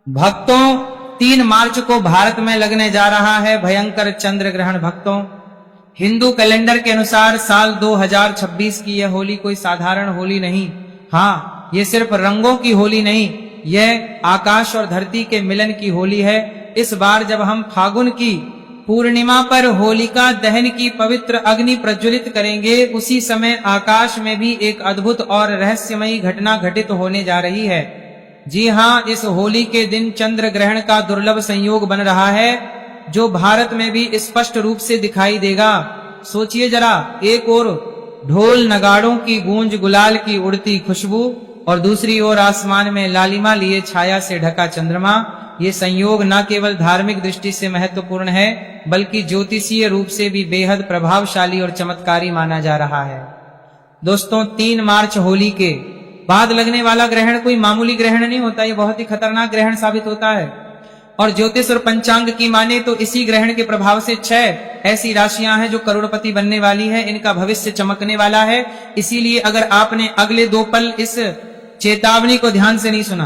भक्तों, 3 मार्च को भारत में लगने जा रहा है भयंकर चंद्र ग्रहण। भक्तों, हिंदू कैलेंडर के अनुसार साल 2026 की यह होली कोई साधारण होली नहीं। हाँ, ये सिर्फ रंगों की होली नहीं, यह आकाश और धरती के मिलन की होली है। इस बार जब हम फागुन की पूर्णिमा पर होलिका दहन की पवित्र अग्नि प्रज्वलित करेंगे, उसी समय आकाश में भी एक अद्भुत और रहस्यमयी घटना घटित होने जा रही है। जी हाँ, इस होली के दिन चंद्र ग्रहण का दुर्लभ संयोग बन रहा है, जो भारत में भी स्पष्ट रूप से दिखाई देगा। सोचिए जरा, एक ओर ढोल नगाड़ों की गूंज, गुलाल की उड़ती खुशबू, और दूसरी ओर आसमान में लालिमा लिए छाया से ढका चंद्रमा। ये संयोग न केवल धार्मिक दृष्टि से महत्वपूर्ण है, बल्कि ज्योतिषीय रूप से भी बेहद प्रभावशाली और चमत्कारी माना जा रहा है। दोस्तों, 3 मार्च होली के बाद लगने वाला ग्रहण कोई मामूली ग्रहण नहीं होता, ये बहुत ही खतरनाक ग्रहण साबित होता है। और ज्योतिष और पंचांग की माने तो इसी ग्रहण के प्रभाव से 6 ऐसी राशियां हैं जो करोड़पति बनने वाली है, इनका भविष्य चमकने वाला है। इसीलिए अगर आपने अगले 2 पल इस चेतावनी को ध्यान से नहीं सुना,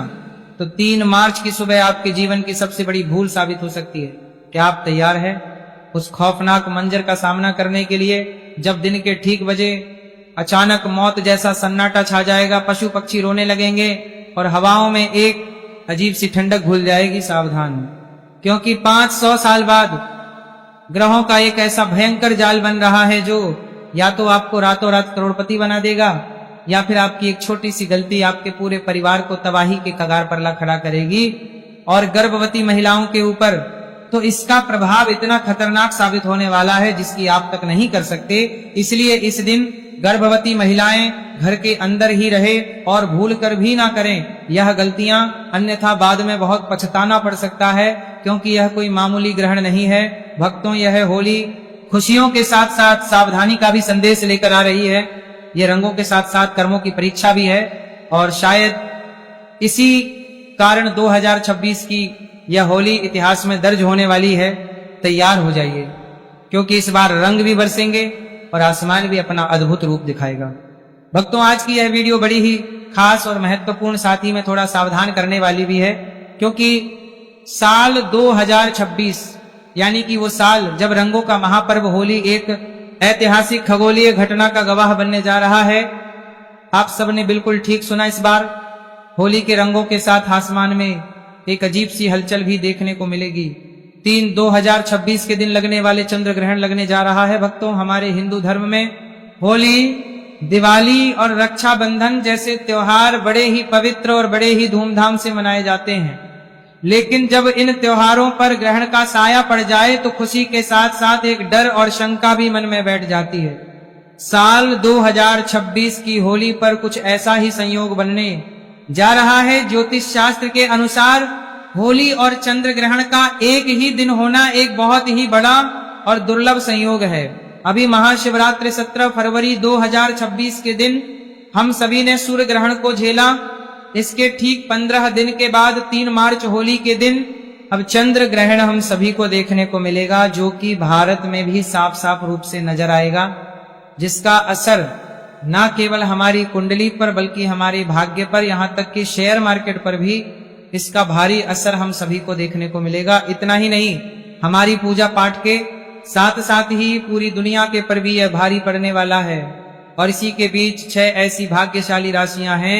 तो 3 मार्च की सुबह आपके जीवन की सबसे बड़ी भूल साबित हो सकती है। क्या आप तैयार हैं उस खौफनाक मंजर का सामना करने के लिए, जब दिन के ठीक बजे अचानक मौत जैसा सन्नाटा छा जाएगा, पशु पक्षी रोने लगेंगे और हवाओं में एक अजीब सी ठंडक घुल जाएगी? सावधान, क्योंकि 500 साल बाद ग्रहों का एक ऐसा भयंकर जाल बन रहा है जो या तो आपको रातों रात करोड़पति बना देगा, या फिर आपकी एक छोटी सी गलती आपके पूरे परिवार को तबाही के कगार पर ला खड़ा करेगी। और गर्भवती महिलाओं के ऊपर तो इसका प्रभाव इतना खतरनाक साबित होने वाला है जिसकी आप तक नहीं कर सकते। इसलिए इस दिन गर्भवती महिलाएं घर के अंदर ही रहे और भूल कर भी ना करें यह गलतियां, अन्यथा बाद में बहुत पछताना पड़ सकता है, क्योंकि यह कोई मामूली ग्रहण नहीं है। भक्तों, यह होली खुशियों के साथ साथ सावधानी का भी संदेश लेकर आ रही है। यह रंगों के साथ साथ कर्मों की परीक्षा भी है, और शायद इसी कारण 2026 की यह होली इतिहास में दर्ज होने वाली है। तैयार हो जाइए, क्योंकि इस बार रंग भी बरसेंगे और आसमान भी अपना अद्भुत रूप दिखाएगा। भक्तों, आज की यह वीडियो बड़ी ही खास और महत्वपूर्ण, साथ ही में थोड़ा सावधान करने वाली भी है, क्योंकि साल 2026 यानी कि वो साल जब रंगों का महापर्व होली एक ऐतिहासिक खगोलीय घटना का गवाह बनने जा रहा है। आप सबने बिल्कुल ठीक सुना, इस बार होली के रंगों के साथ आसमान में एक अजीब सी हलचल भी देखने को मिलेगी। 3/2026 के दिन लगने वाले चंद्र ग्रहण लगने जा रहा है। भक्तों, हमारे हिंदू धर्म में होली, दिवाली और रक्षाबंधन जैसे त्योहार बड़े ही पवित्र और बड़े ही धूमधाम से मनाए जाते हैं, लेकिन जब इन त्योहारों पर ग्रहण का साया पड़ जाए तो खुशी के साथ साथ एक डर और शंका भी मन में बैठ जाती है। साल 2026 की होली पर कुछ ऐसा ही संयोग बनने जा रहा है। ज्योतिष शास्त्र के अनुसार होली और चंद्र ग्रहण का एक ही दिन होना एक बहुत ही बड़ा और दुर्लभ संयोग है। अभी महाशिवरात्रि 17 फरवरी 2026 के दिन हम सभी ने सूर्य ग्रहण को झेला। इसके ठीक 15 दिन के बाद 3 मार्च होली के दिन अब चंद्र ग्रहण हम सभी को देखने को मिलेगा, जो कि भारत में भी साफ साफ रूप से नजर आएगा, जिसका असर न केवल हमारी कुंडली पर बल्कि हमारे भाग्य पर, यहां तक कि शेयर मार्केट पर भी इसका भारी असर हम सभी को देखने को मिलेगा। इतना ही नहीं, हमारी पूजा पाठ के साथ साथ ही पूरी दुनिया के पर भी यह भारी पड़ने वाला है। और इसी के बीच 6 ऐसी भाग्यशाली राशियां हैं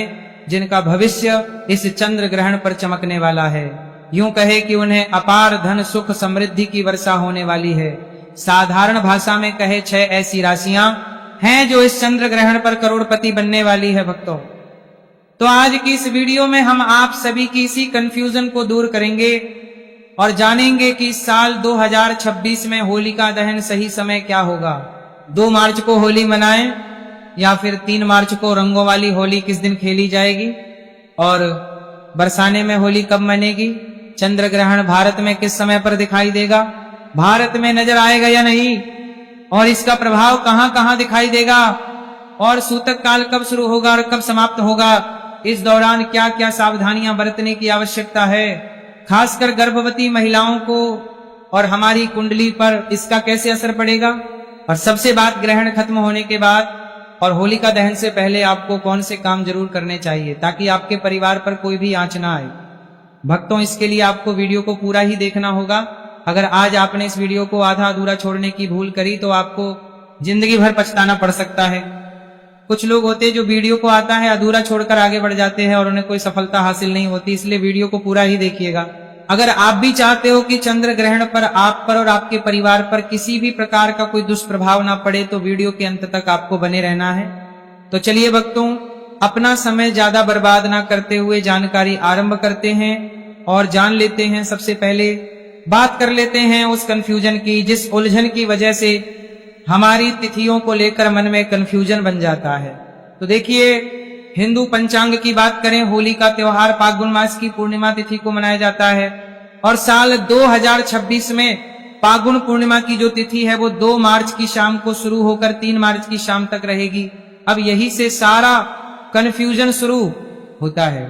जिनका भविष्य इस चंद्र ग्रहण पर चमकने वाला है। यूं कहे कि उन्हें अपार धन, सुख, समृद्धि की वर्षा होने वाली है। साधारण भाषा में कहे 6 ऐसी राशियां हैं जो इस चंद्र ग्रहण पर करोड़पति बनने वाली है। भक्तों, तो आज की इस वीडियो में हम आप सभी की इसी कंफ्यूजन को दूर करेंगे और जानेंगे कि इस साल 2026 में होलिका दहन सही समय क्या होगा। 2 मार्च को होली मनाएं या फिर 3 मार्च को रंगों वाली होली किस दिन खेली जाएगी, और बरसाने में होली कब मनेगी, चंद्र ग्रहण भारत में किस समय पर दिखाई देगा, भारत में नजर आएगा या नहीं, और इसका प्रभाव कहां कहां दिखाई देगा, और सूतक काल कब शुरू होगा और कब समाप्त होगा, इस दौरान क्या क्या सावधानियां बरतने की आवश्यकता है, खासकर गर्भवती महिलाओं को और हमारी कुंडली पर इसका कैसे असर पड़ेगा, और सबसे बात ग्रहण खत्म होने के बाद और होलिका दहन से पहले आपको कौन से काम जरूर करने चाहिए ताकि आपके परिवार पर कोई भी आंच ना आए। भक्तों, इसके लिए आपको वीडियो को पूरा ही देखना होगा। अगर आज आपने इस वीडियो को आधा अधूरा छोड़ने की भूल करी तो आपको जिंदगी भर पछताना पड़ सकता है। कुछ लोग होते हैं जो वीडियो को आता है अधूरा छोड़कर आगे बढ़ जाते हैं और उन्हें कोई सफलता हासिल नहीं होती, इसलिए वीडियो को पूरा ही देखिएगा। अगर आप भी चाहते हो कि चंद्र ग्रहण पर आप पर और आपके परिवार पर किसी भी प्रकार का कोई दुष्प्रभाव ना पड़े तो वीडियो के अंत तक आपको बने रहना है। तो चलिए भक्तों, अपना समय ज्यादा बर्बाद ना करते हुए जानकारी आरंभ करते हैं और जान लेते हैं। सबसे पहले बात कर लेते हैं उस कंफ्यूजन की, जिस उलझन की वजह से हमारी तिथियों को लेकर मन में कंफ्यूजन बन जाता है। तो देखिए, हिंदू पंचांग की बात करें, होली का त्योहार फाल्गुन मास की पूर्णिमा तिथि को मनाया जाता है और साल 2026 में फाल्गुन पूर्णिमा की जो तिथि है वो 2 मार्च की शाम को शुरू होकर 3 मार्च की शाम तक रहेगी। अब यही से सारा कंफ्यूजन शुरू होता है।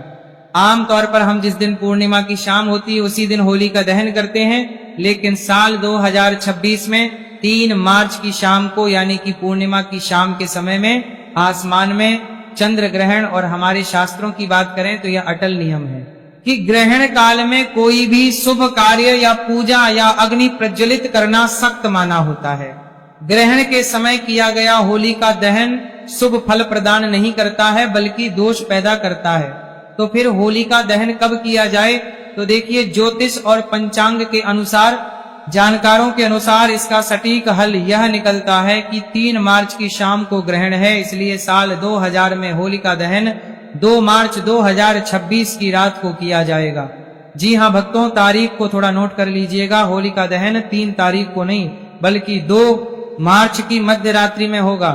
आमतौर पर हम जिस दिन पूर्णिमा की शाम होती है उसी दिन होली का दहन करते हैं, लेकिन साल 2026 में 3 मार्च की शाम को यानी कि पूर्णिमा की शाम के समय में आसमान में चंद्र ग्रहण, और हमारे शास्त्रों की बात करें तो यह अटल नियम है कि ग्रहण काल में कोई भी शुभ कार्य या पूजा या अग्नि प्रज्वलित करना सख्त माना होता है। ग्रहण के समय किया गया होली का दहन शुभ फल प्रदान नहीं करता है बल्कि दोष पैदा करता है। तो फिर होली का दहन कब किया जाए? तो देखिए, ज्योतिष और पंचांग के अनुसार, जानकारों के अनुसार इसका सटीक हल यह निकलता है कि 3 मार्च की शाम को ग्रहण है, इसलिए साल 2000 में होली का दहन 2 मार्च 2026 की रात को किया जाएगा। जी हाँ भक्तों, तारीख को थोड़ा नोट कर लीजिएगा। होली का दहन 3 तारीख को नहीं बल्कि 2 मार्च की मध्य रात्रि में होगा।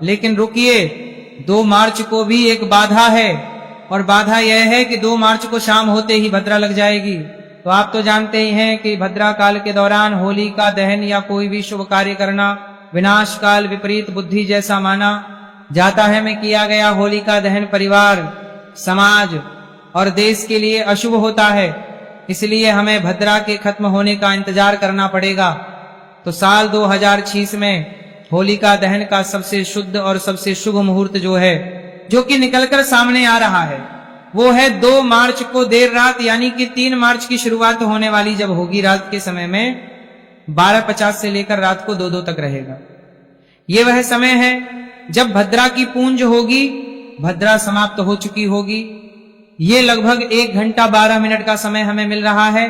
लेकिन रुकिए, 2 मार्च को भी एक बाधा है, और बाधा यह है कि 2 मार्च को शाम होते ही भद्रा लग जाएगी। तो आप तो जानते ही हैं कि भद्रा काल के दौरान होली का दहन या कोई भी शुभ कार्य करना विनाश काल, विपरीत बुद्धि जैसा माना जाता है। में किया गया होली का दहन परिवार, समाज और देश के लिए अशुभ होता है, इसलिए हमें भद्रा के खत्म होने का इंतजार करना पड़ेगा। तो साल 2006 में होली का दहन का सबसे शुद्ध और सबसे शुभ मुहूर्त जो है, जो कि निकलकर सामने आ रहा है, वो है 2 मार्च को देर रात यानी कि 3 मार्च की शुरुआत होने वाली जब होगी रात के समय में 12:50 से लेकर रात को 2-2 तक रहेगा। ये वह समय है जब भद्रा की पूंज होगी, भद्रा समाप्त हो चुकी होगी। ये लगभग 1 घंटा 12 मिनट का समय हमें मिल रहा है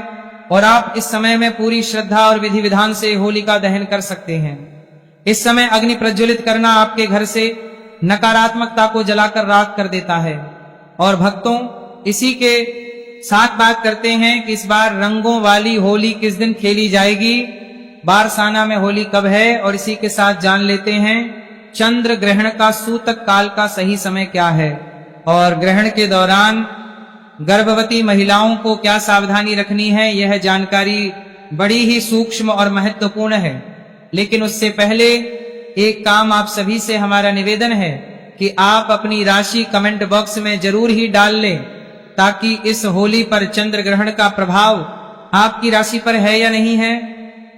और आप इस समय में पूरी श्रद्धा और विधि विधान से होली का दहन कर सकते हैं। इस समय अग्नि प्रज्वलित करना आपके घर से नकारात्मकता को जलाकर राख कर देता है। और भक्तों, इसी के साथ बात करते हैं कि इस बार रंगों वाली होली किस दिन खेली जाएगी, बारसाना में होली कब है, और इसी के साथ जान लेते हैं चंद्र ग्रहण का सूतक काल का सही समय क्या है और ग्रहण के दौरान गर्भवती महिलाओं को क्या सावधानी रखनी है। यह जानकारी बड़ी ही सूक्ष्म और महत्वपूर्ण है। लेकिन उससे पहले एक काम आप सभी से हमारा निवेदन है कि आप अपनी राशि कमेंट बॉक्स में जरूर ही डाल लें, ताकि इस होली पर चंद्र ग्रहण का प्रभाव आपकी राशि पर है या नहीं है,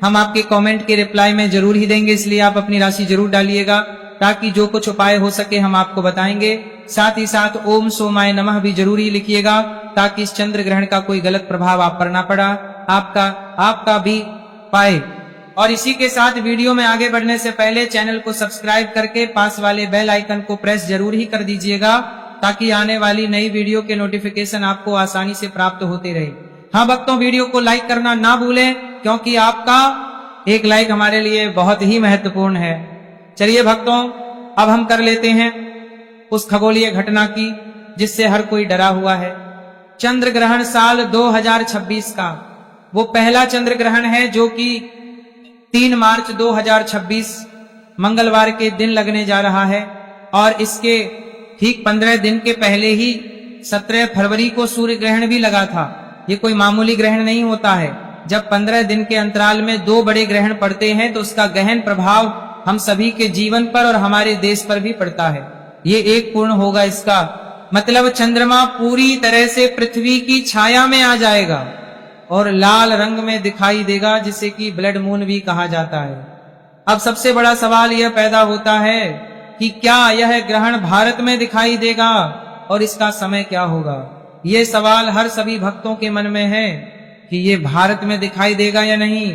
हम आपके कमेंट के रिप्लाई में जरूर ही देंगे। इसलिए आप अपनी राशि जरूर डालिएगा, ताकि जो कुछ उपाय हो सके हम आपको बताएंगे। साथ ही साथ ओम सोमाय नमः भी जरूर ही लिखिएगा, ताकि इस चंद्र ग्रहण का कोई गलत प्रभाव आप पर ना पड़ा, आपका भी पाए। और इसी के साथ वीडियो में आगे बढ़ने से पहले चैनल को सब्सक्राइब करके पास वाले बेल आइकन को प्रेस जरूर ही कर दीजिएगा, ताकि आने वाली नई वीडियो के नोटिफिकेशन आपको आसानी से प्राप्त होते रहे। हाँ भक्तों, वीडियो को लाइक करना ना भूलें, क्योंकि आपका एक लाइक हमारे लिए बहुत ही महत्वपूर्ण है। चलिए भक्तों, अब हम कर लेते हैं उस खगोलीय घटना की जिससे हर कोई डरा हुआ है। चंद्र ग्रहण साल 2026 का वो पहला चंद्र ग्रहण है जो कि 3 मार्च 2026 मंगलवार के दिन लगने जा रहा है, और इसके ठीक 15 दिन के पहले ही 17 फरवरी को सूर्य ग्रहण भी लगा था। ये कोई मामूली ग्रहण नहीं होता है। जब 15 दिन के अंतराल में 2 बड़े ग्रहण पड़ते हैं तो उसका गहन प्रभाव हम सभी के जीवन पर और हमारे देश पर भी पड़ता है। ये एक पूर्ण होगा, इसका मतलब चंद्रमा पूरी तरह से पृथ्वी की छाया में आ जाएगा और लाल रंग में दिखाई देगा, जिसे कि ब्लड मून भी कहा जाता है। अब सबसे बड़ा सवाल यह पैदा होता है कि क्या यह ग्रहण भारत में दिखाई देगा और इसका समय क्या होगा। ये सवाल हर सभी भक्तों के मन में है कि ये भारत में दिखाई देगा या नहीं।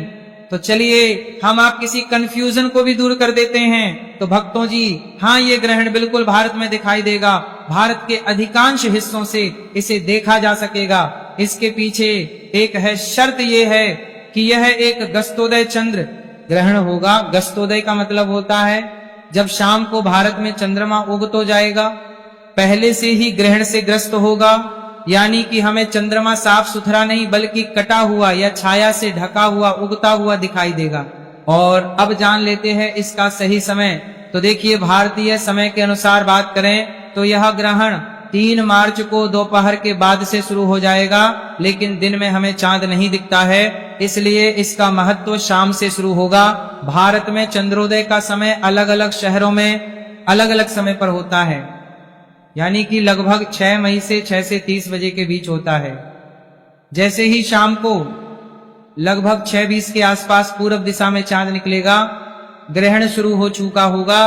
तो चलिए हम आप किसी कंफ्यूजन को भी दूर कर देते हैं। तो भक्तों जी, हाँ, ये ग्रहण बिल्कुल भारत में दिखाई देगा। भारत के अधिकांश हिस्सों से इसे देखा जा सकेगा। इसके पीछे एक है शर्त, ये है कि यह एक गस्तोदय चंद्र ग्रहण होगा। गस्तोदय का मतलब होता है जब शाम को भारत में चंद्रमा उग तो जाएगा, पहले से ही ग्रहण से ग्रस्त होगा, यानी कि हमें चंद्रमा साफ सुथरा नहीं बल्कि कटा हुआ या छाया से ढका हुआ उगता हुआ दिखाई देगा। और अब जान लेते हैं इसका सही समय। तो देखिए, भारतीय समय के अनुसार बात करें तो यह ग्रहण 3 मार्च को दोपहर के बाद से शुरू हो जाएगा, लेकिन दिन में हमें चांद नहीं दिखता है, इसलिए इसका महत्व शाम से शुरू होगा। भारत में चंद्रोदय का समय अलग अलग शहरों में अलग अलग समय पर होता है, यानी कि लगभग 6 मई से 6 से 30 बजे के बीच होता है। जैसे ही शाम को लगभग 6:20 के आसपास पूर्व दिशा में चांद निकलेगा, ग्रहण शुरू हो चुका होगा।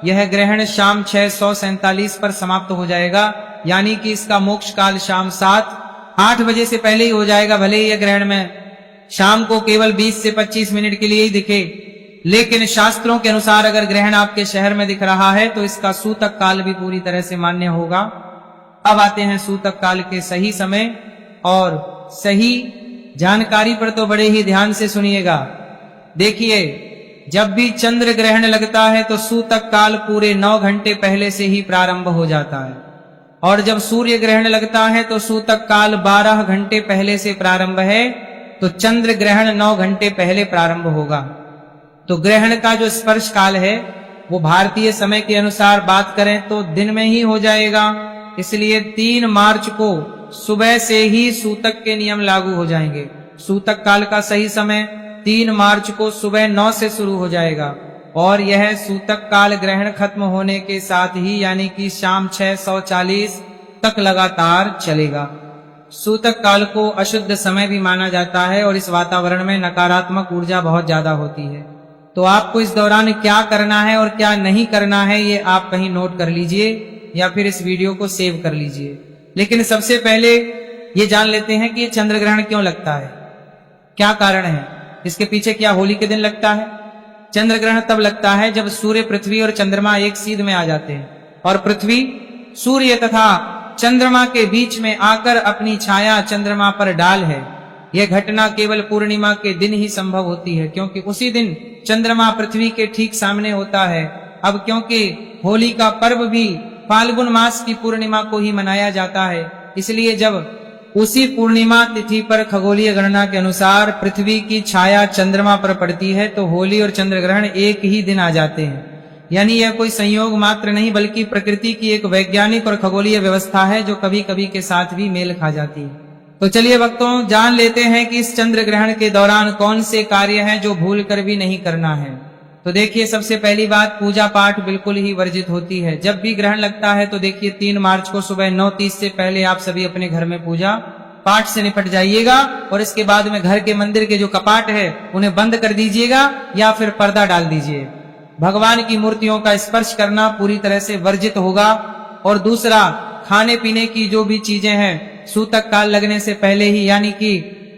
यह ग्रहण शाम 6:47 पर समाप्त हो जाएगा, यानी कि इसका मोक्ष काल शाम 7-8 बजे से पहले ही हो जाएगा। भले ही यह ग्रहण में शाम को केवल 20 से 25 मिनट के लिए ही दिखे, लेकिन शास्त्रों के अनुसार अगर ग्रहण आपके शहर में दिख रहा है तो इसका सूतक काल भी पूरी तरह से मान्य होगा। अब आते हैं सूतक काल के सही समय और सही जानकारी पर, तो बड़े ही ध्यान से सुनिएगा। देखिए, जब भी चंद्र ग्रहण लगता है तो सूतक काल पूरे 9 घंटे पहले से ही प्रारंभ हो जाता है, और जब सूर्य ग्रहण लगता है तो सूतक काल 12 घंटे पहले से प्रारंभ है, तो चंद्र ग्रहण 9 घंटे पहले प्रारंभ होगा। तो ग्रहण का जो स्पर्श काल है वो भारतीय समय के अनुसार बात करें तो दिन में ही हो जाएगा, इसलिए 3 मार्च को सुबह से ही सूतक के नियम लागू हो जाएंगे। सूतक काल का सही समय 3 मार्च को सुबह 9 से शुरू हो जाएगा, और यह सूतक काल ग्रहण खत्म होने के साथ ही यानी कि शाम 6:40 तक लगातार चलेगा। सूतक काल को अशुद्ध समय भी माना जाता है, और इस वातावरण में नकारात्मक ऊर्जा बहुत ज्यादा होती है। तो आपको इस दौरान क्या करना है और क्या नहीं करना है, ये आप कहीं नोट कर लीजिए या फिर इस वीडियो को सेव कर लीजिए। लेकिन सबसे पहले ये जान लेते हैं कि ये चंद्र ग्रहण क्यों लगता है, क्या कारण है इसके पीछे। क्या होली के दिन लगता है? चंद्र ग्रहण तब लगता है जब सूर्य, पृथ्वी और चंद्रमा एक सीध में आ जाते हैं, और पृथ्वी सूर्य तथा चंद्रमा के बीच में आकर अपनी छाया चंद्रमा पर डाल है। यह घटना केवल पूर्णिमा के दिन ही संभव होती है, क्योंकि उसी दिन चंद्रमा पृथ्वी के ठीक सामने होता है। अब क्योंकि होली का पर्व भी फाल्गुन मास की पूर्णिमा को ही मनाया जाता है, इसलिए जब उसी पूर्णिमा तिथि पर खगोलीय गणना के अनुसार पृथ्वी की छाया चंद्रमा पर पड़ती है, तो होली और चंद्र ग्रहण एक ही दिन आ जाते हैं। यानी यह कोई संयोग मात्र नहीं बल्कि प्रकृति की एक वैज्ञानिक और खगोलीय व्यवस्था है जो कभी कभी के साथ भी मेल खा जाती है। तो चलिए भक्तों, जान लेते हैं कि इस चंद्र ग्रहण के दौरान कौन से कार्य हैं जो भूल कर भी नहीं करना है। तो देखिए, सबसे पहली बात, पूजा पाठ बिल्कुल ही वर्जित होती है। जब भी ग्रहण लगता है तो देखिए 3 मार्च को सुबह 9:30 से पहले आप सभी अपने घर में पूजा पाठ से निपट जाइएगा, और इसके बाद में घर के मंदिर के जो कपाट है उन्हें बंद कर दीजिएगा या फिर पर्दा डाल दीजिए। भगवान की मूर्तियों का स्पर्श करना पूरी तरह से वर्जित होगा। और दूसरा, खाने पीने की जो भी चीजें हैं सूतक काल लगने से पहले ही यानी कि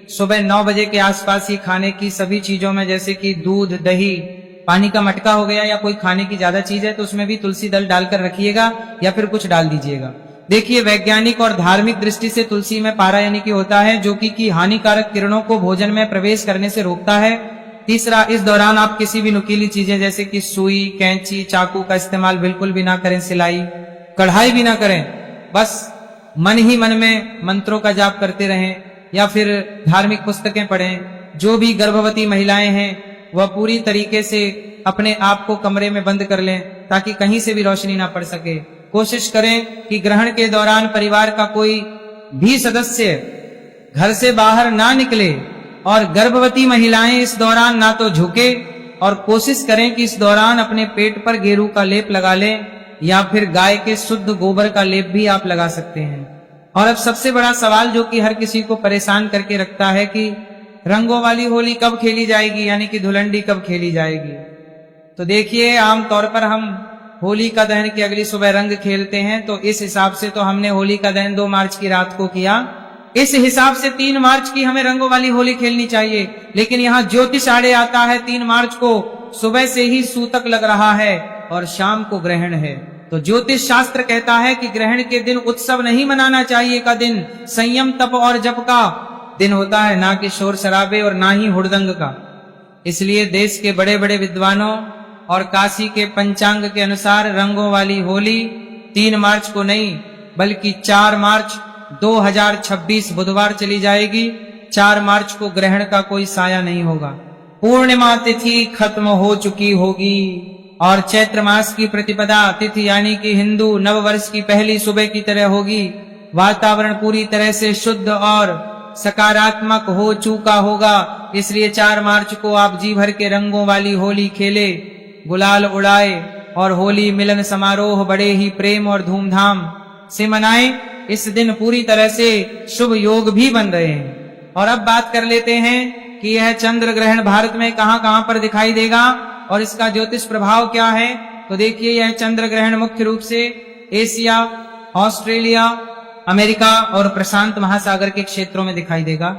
सुबह 9 बजे के आसपास ही खाने की सभी चीजों में, जैसे कि दूध, दही, पानी का मटका हो गया या कोई खाने की ज्यादा चीज है तो उसमें भी तुलसी दल डालकर रखिएगा या फिर कुछ डाल दीजिएगा। देखिए, वैज्ञानिक और धार्मिक दृष्टि से तुलसी में पारा यानी कि होता है जो कि हानिकारक किरणों को भोजन में प्रवेश करने से रोकता है। तीसरा, इस दौरान आप किसी भी नुकीली चीजें जैसे कि सुई, कैंची, चाकू का इस्तेमाल बिल्कुल भी ना करें, सिलाई, कढ़ाई भी ना करें। बस मन ही मन में मंत्रों का जाप करते रहें या फिर धार्मिक पुस्तकें पढ़ें। जो भी गर्भवती महिलाएं हैं वह पूरी तरीके से अपने आप को कमरे में बंद कर लें ताकि कहीं से भी रोशनी ना पड़ सके। कोशिश करें कि ग्रहण के दौरान परिवार का कोई भी सदस्य घर से बाहर ना निकले, और गर्भवती महिलाएं इस दौरान ना तो झुके, और कोशिश करें कि इस दौरान अपने पेट पर गेरू का लेप लगा लें या फिर गाय के शुद्ध गोबर का लेप भी आप लगा सकते हैं। और अब सबसे बड़ा सवाल जो कि हर किसी को परेशान करके रखता है कि रंगों वाली होली कब खेली जाएगी, यानी कि धुलंडी कब खेली जाएगी। तो देखिए, आमतौर पर हम होलिका दहन की अगली सुबह रंग खेलते हैं, तो इस हिसाब से तो हमने होलिका दहन 2 मार्च की रात को किया। इस हिसाब से 3 मार्च की हमें रंगों वाली होली खेलनी चाहिए। लेकिन यहाँ ज्योतिष आड़े आता है 3 मार्च को सुबह से ही सूतक लग रहा है और शाम को ग्रहण है। तो ज्योतिष शास्त्र कहता है कि ग्रहण के दिन उत्सव नहीं मनाना चाहिए का दिन संयम तप और जप का दिन होता है, ना कि शोर शराबे और ना ही हुड़दंग का। इसलिए देश के बड़े बड़े विद्वानों और काशी के पंचांग के अनुसार रंगों वाली होली 3 मार्च को नहीं बल्कि 4 मार्च 2026 बुधवार चली जाएगी। 4 मार्च को ग्रहण का कोई साया नहीं होगा। पूर्णिमा तिथि खत्म हो चुकी होगी और चैत्र मास की प्रतिपदा तिथि यानी कि हिंदू नववर्ष की पहली सुबह की तरह होगी। वातावरण पूरी तरह से शुद्ध और सकारात्मक हो चुका होगा। इसलिए 4 मार्च को आप जी भर के रंगों वाली होली खेले, गुलाल उड़ाए और होली मिलन समारोह बड़े ही प्रेम और धूमधाम से मनाएं। इस दिन पूरी तरह से शुभ योग भी बन रहे हैं। और अब बात कर लेते हैं कि यह चंद्र ग्रहण भारत में कहां कहां पर दिखाई देगा और इसका ज्योतिष प्रभाव क्या है। तो देखिए, यह चंद्र ग्रहण मुख्य रूप से एशिया, ऑस्ट्रेलिया, अमेरिका और प्रशांत महासागर के क्षेत्रों में दिखाई देगा।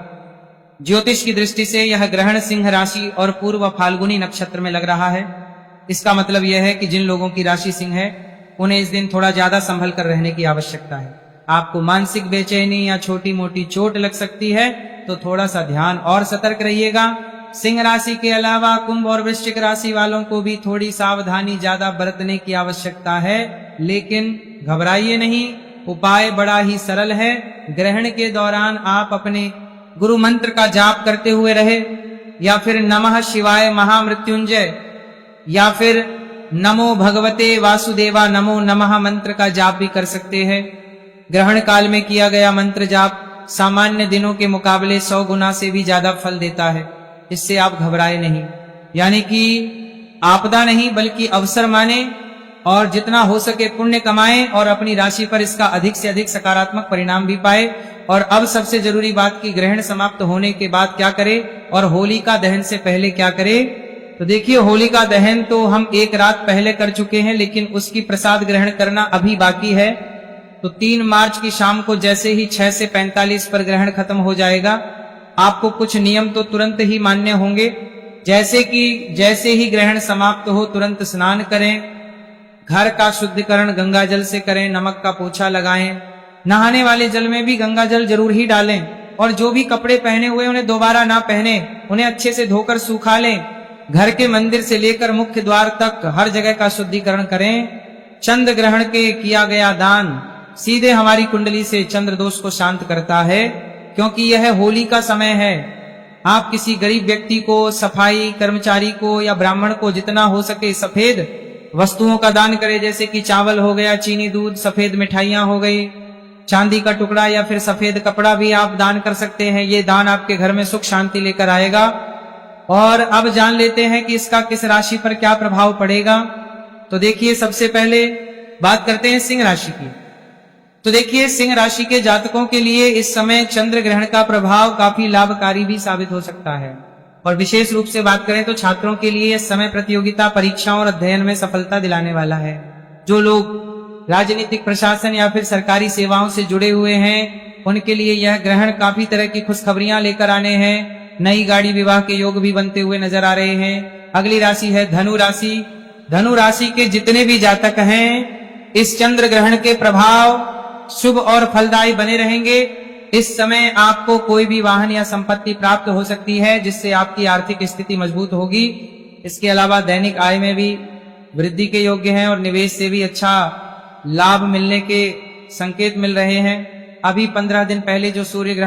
ज्योतिष की दृष्टि से यह ग्रहण सिंह राशि और पूर्व फाल्गुनी नक्षत्र में लग रहा है। इसका मतलब यह है कि जिन लोगों की राशि सिंह है उन्हें इस दिन थोड़ा ज्यादा संभल कर रहने की आवश्यकता है। आपको मानसिक बेचैनी या छोटी मोटी चोट लग सकती है, तो थोड़ा सा ध्यान और सतर्क रहिएगा। सिंह राशि के अलावा कुंभ और वृश्चिक राशि वालों को भी थोड़ी सावधानी ज्यादा बरतने की आवश्यकता है, लेकिन घबराइए नहीं। उपाय बड़ा ही सरल है। ग्रहण के दौरान आप अपने गुरु मंत्र का जाप करते हुए रहे, या फिर नमः शिवाय महामृत्युंजय या फिर नमो भगवते वासुदेवा नमो नमः मंत्र का जाप भी कर सकते हैं। ग्रहण काल में किया गया मंत्र जाप सामान्य दिनों के मुकाबले 100 गुना से भी ज्यादा फल देता है। इससे आप घबराए नहीं, यानी कि आपदा नहीं बल्कि अवसर माने और जितना हो सके पुण्य कमाएं और अपनी राशि पर इसका अधिक से अधिक सकारात्मक परिणाम भी पाए। और अब सबसे जरूरी बात कि ग्रहण समाप्त होने के बाद क्या करें और होलिका दहन से पहले क्या करें। तो देखिए, होलिका दहन तो हम 1 रात पहले कर चुके हैं, लेकिन उसकी प्रसाद ग्रहण करना अभी बाकी है। तो 3 मार्च की शाम को जैसे ही 6 से 45 पर ग्रहण खत्म हो जाएगा, आपको कुछ नियम तो तुरंत ही मान्य होंगे। जैसे ही ग्रहण समाप्त हो तुरंत स्नान करें, घर का शुद्धिकरण गंगा जल से करें, नमक का पोछा लगाएं, नहाने वाले जल में भी गंगा जल जरूर ही डालें और जो भी कपड़े पहने हुए उन्हें दोबारा ना पहने, उन्हें अच्छे से धोकर सूखा लें। घर के मंदिर से लेकर मुख्य द्वार तक हर जगह का शुद्धिकरण करें। चंद्र ग्रहण के किया गया दान सीधे हमारी कुंडली से चंद्र दोष को शांत करता है, क्योंकि यह होली का समय है। आप किसी गरीब व्यक्ति को, सफाई कर्मचारी को या ब्राह्मण को जितना हो सके सफेद वस्तुओं का दान करें, जैसे कि चावल हो गया, चीनी, दूध, सफेद मिठाइयां हो गई, चांदी का टुकड़ा या फिर सफेद कपड़ा भी आप दान कर सकते हैं। ये दान आपके घर में सुख शांति लेकर आएगा। और अब जान लेते हैं कि इसका किस राशि पर क्या प्रभाव पड़ेगा। तो देखिए, सबसे पहले बात करते हैं सिंह राशि की। तो देखिए, सिंह राशि के जातकों के लिए इस समय चंद्र ग्रहण का प्रभाव काफी लाभकारी भी साबित हो सकता है। और विशेष रूप से बात करें तो छात्रों के लिए इस समय प्रतियोगिता परीक्षाओं और अध्ययन में सफलता दिलाने वाला है। जो लोग राजनीतिक, प्रशासन या फिर सरकारी सेवाओं से जुड़े हुए हैं, उनके लिए यह ग्रहण काफी तरह की खुशखबरियां लेकर आने हैं। नई गाड़ी, विवाह के योग भी बनते हुए नजर आ रहे हैं। अगली राशि है धनु राशि। धनु राशि के जितने भी जातक हैं, इस चंद्र ग्रहण के प्रभाव शुभ और फलदायी बने रहेंगे। इस समय आपको कोई भी वाहन या संपत्ति प्राप्त हो सकती है, जिससे आपकी आर्थिक स्थिति मजबूत होगी। इसके अलावा दैनिक आय में भी वृद्धि के योग्य हैं और निवेश से भी अच्छा लाभ मिलने के संकेत मिल रहे हैं। अभी 15 दिन पहले जो सूर्य ग्रहण